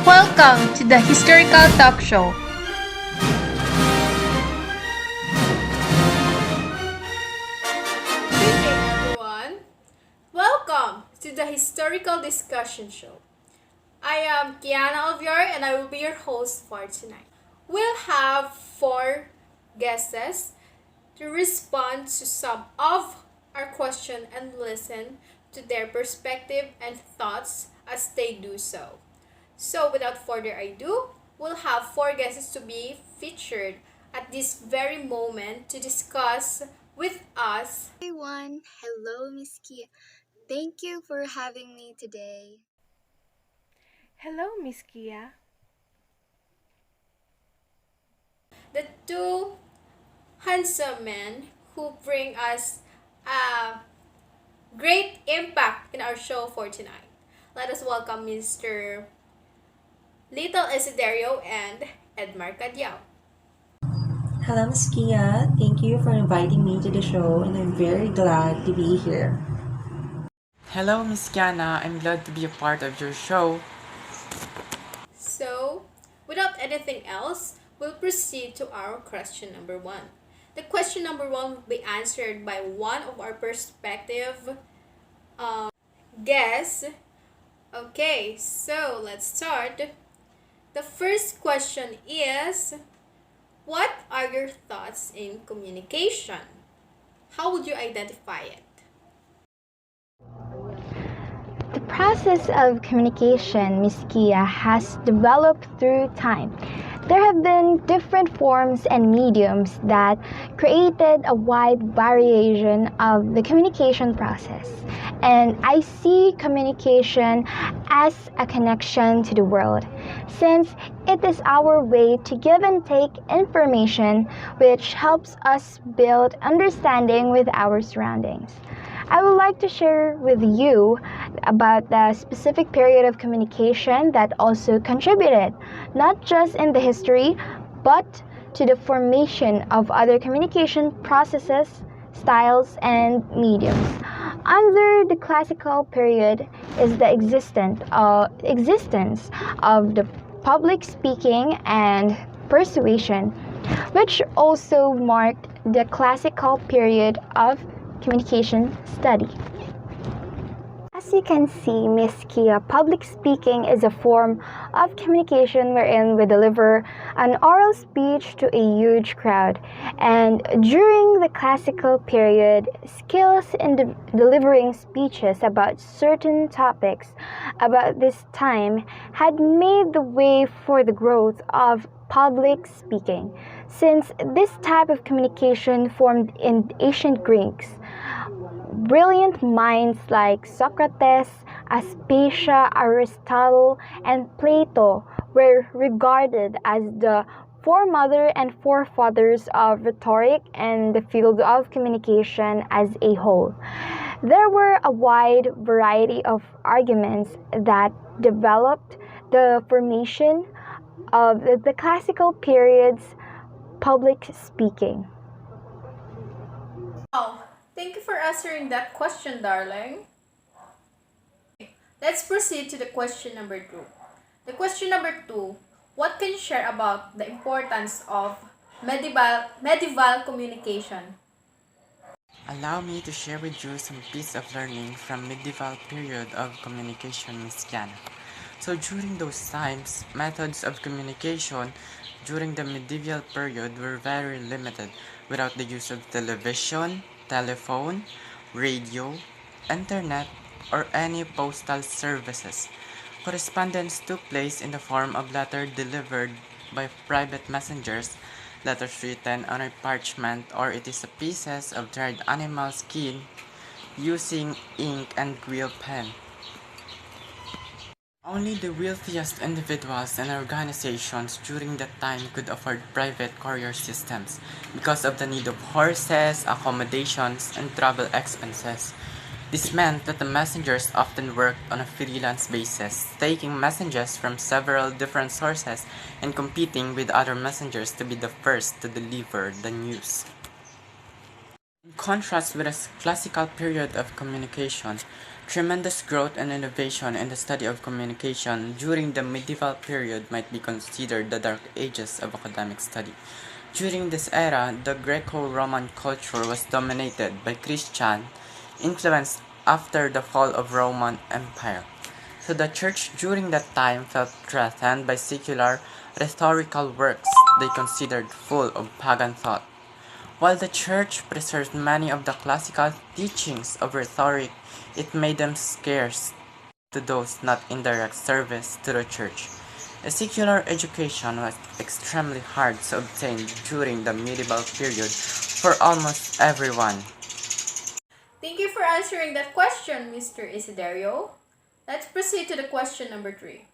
Welcome to the Historical Talk Show. Good evening, everyone. Welcome to the Historical Discussion Show. I am Kiana Alviar and I will be your host for tonight. We'll have four guests to respond to some of our question and listen to their perspective and thoughts as they do so. So, without further ado, we'll have four guests to be featured at this very moment to discuss with us. Everyone, hello Miss Kia. Thank you for having me today. Hello, Miss Kia. The two handsome men who bring us a great impact in our show for tonight. Let us welcome Mr. Little Esiderio and Edmar Cadyao. Hello, Ms. Kia. Thank you for inviting me to the show, and I'm very glad to be here. Hello, Miss Kiana. I'm glad to be a part of your show. So, without anything else, we'll proceed to our question number one. The question number one will be answered by one of our perspective guests. Okay, so let's start. The first question is, what are your thoughts in communication? How would you identify it? The process of communication, Ms. Kia, has developed through time. There have been different forms and mediums that created a wide variation of the communication process. And I see communication as a connection to the world, since it is our way to give and take information which helps us build understanding with our surroundings. I would like to share with you about the specific period of communication that also contributed, not just in the history, but to the formation of other communication processes, styles, and mediums. Under the classical period is the existence of the public speaking and persuasion, which also marked the classical period of communication study. As you can see, Miss Kia, public speaking is a form of communication wherein we deliver an oral speech to a huge crowd. And during the classical period, skills in delivering speeches about certain topics about this time had made the way for the growth of public speaking, since this type of communication formed in ancient Greeks. Brilliant minds like Socrates, Aspasia, Aristotle, and Plato were regarded as the foremother and forefathers of rhetoric and the field of communication as a whole. There were a wide variety of arguments that developed the formation of the classical period's public speaking. Oh, thank you for answering that question, darling. Let's proceed to the question number two. The question number two, what can you share about the importance of medieval communication? Allow me to share with you some piece of learning from medieval period of communication, Miss Kiana. So during those times, methods of communication during the medieval period were very limited without the use of television, telephone, radio, internet, or any postal services. Correspondence took place in the form of letters delivered by private messengers, letters written on a parchment, or it is a pieces of dried animal skin using ink and quill pen. Only the wealthiest individuals and organizations during that time could afford private courier systems because of the need of horses, accommodations, and travel expenses. This meant that the messengers often worked on a freelance basis, taking messages from several different sources and competing with other messengers to be the first to deliver the news. In contrast with a classical period of communication, Tremendous growth and innovation in the study of communication during the medieval period might be considered the dark ages of academic study. During this era, the Greco-Roman culture was dominated by Christian influence after the fall of Roman Empire. So the church during that time felt threatened by secular rhetorical works they considered full of pagan thought. While the church preserved many of the classical teachings of rhetoric, it made them scarce to those not in direct service to the church. A secular education was extremely hard to obtain during the medieval period for almost everyone. Thank you for answering that question, Mr. Isiderio. Let's proceed to the question number 3.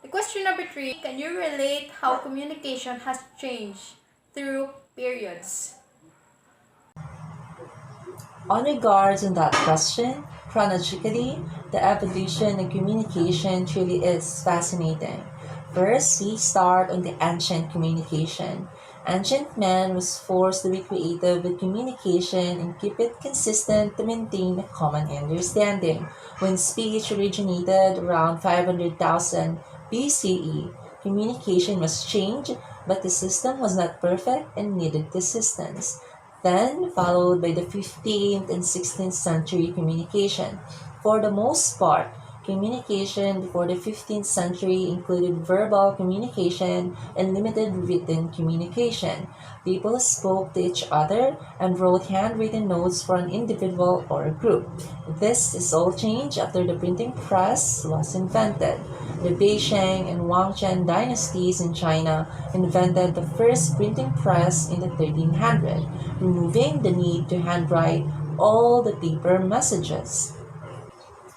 The question number 3, can you relate how communication has changed through periods? On regards on that question, chronologically, the evolution of communication truly is fascinating. First, we start on the ancient communication. Ancient man was forced to be creative with communication and keep it consistent to maintain a common understanding. When speech originated around 500,000 BCE, communication was changed, but the system was not perfect and needed assistance. Then followed by the 15th and 16th century communication. For the most part, communication before the 15th century included verbal communication and limited written communication. People spoke to each other and wrote handwritten notes for an individual or a group. This is all changed after the printing press was invented. The Beishing and Wangchuan dynasties in China invented the first printing press in the 1300s, removing the need to handwrite all the paper messages.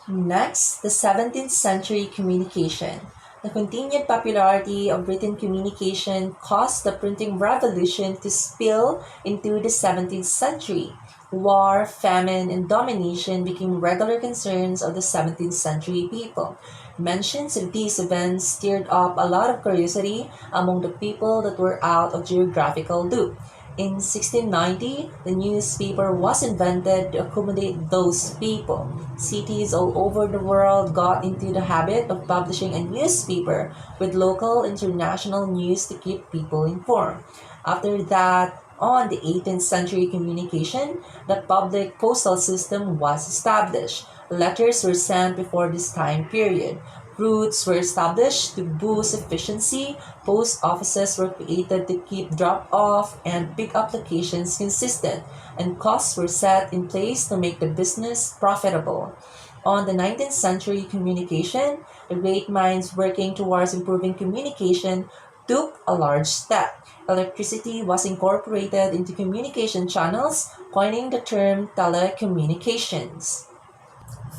Next, the 17th century communication. The continued popularity of written communication caused the printing revolution to spill into the 17th century. War, famine, and domination became regular concerns of the 17th century people. Mentions of these events stirred up a lot of curiosity among the people that were out of geographical loop. In 1690, the newspaper was invented to accommodate those people. Cities all over the world got into the habit of publishing a newspaper with local international news to keep people informed. After that, on the 18th century communication, the public postal system was established. Letters were sent before this time period. Routes were established to boost efficiency. Post offices were created to keep drop-off and pick-up locations consistent, and costs were set in place to make the business profitable. On the 19th century communication, the great minds working towards improving communication took a large step. Electricity was incorporated into communication channels, coining the term telecommunications.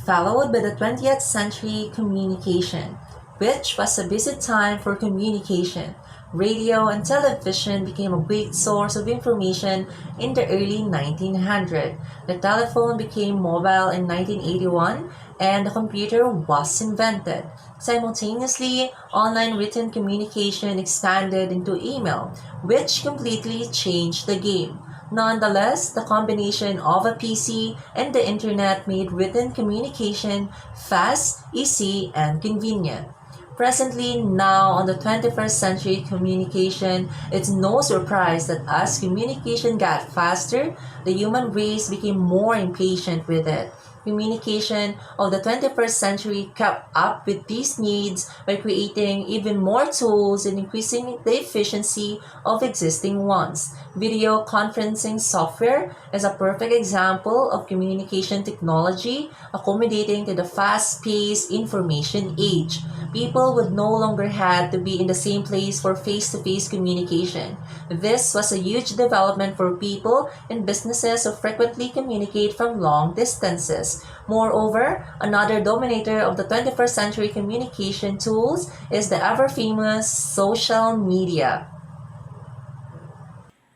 Followed by the 20th century communication, which was a busy time for communication. Radio and television became a great source of information in the early 1900s. The telephone became mobile in 1981 and the computer was invented. Simultaneously, online written communication expanded into email, which completely changed the game. Nonetheless, the combination of a PC and the internet made written communication fast, easy, and convenient. Presently, now on the 21st century communication, it's no surprise that as communication got faster, the human race became more impatient with it. Communication of the 21st century kept up with these needs by creating even more tools and increasing the efficiency of existing ones. Video conferencing software is a perfect example of communication technology accommodating to the fast-paced information age. People would no longer have to be in the same place for face-to-face communication. This was a huge development for people and businesses who frequently communicate from long distances. Moreover, another dominator of the 21st century communication tools is the ever-famous social media.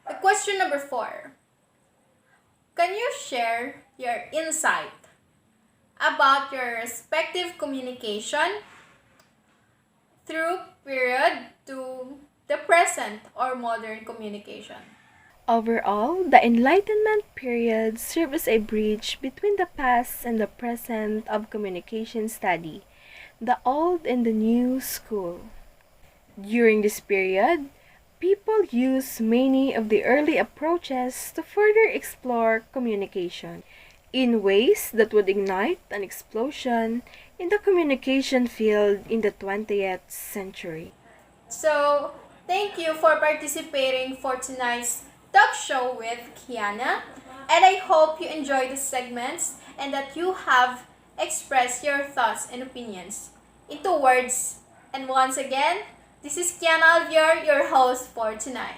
The question number 4. Can you share your insight about your respective communication through period to the present or modern communication? Overall, the Enlightenment period served as a bridge between the past and the present of communication study, the old and the new school. During this period, people used many of the early approaches to further explore communication in ways that would ignite an explosion in the communication field in the 20th century. So, thank you for participating for tonight's talk show with Kiana. And I hope you enjoy the segments and that you have expressed your thoughts and opinions into words. And once again, this is Kiana Alvier, your host for tonight.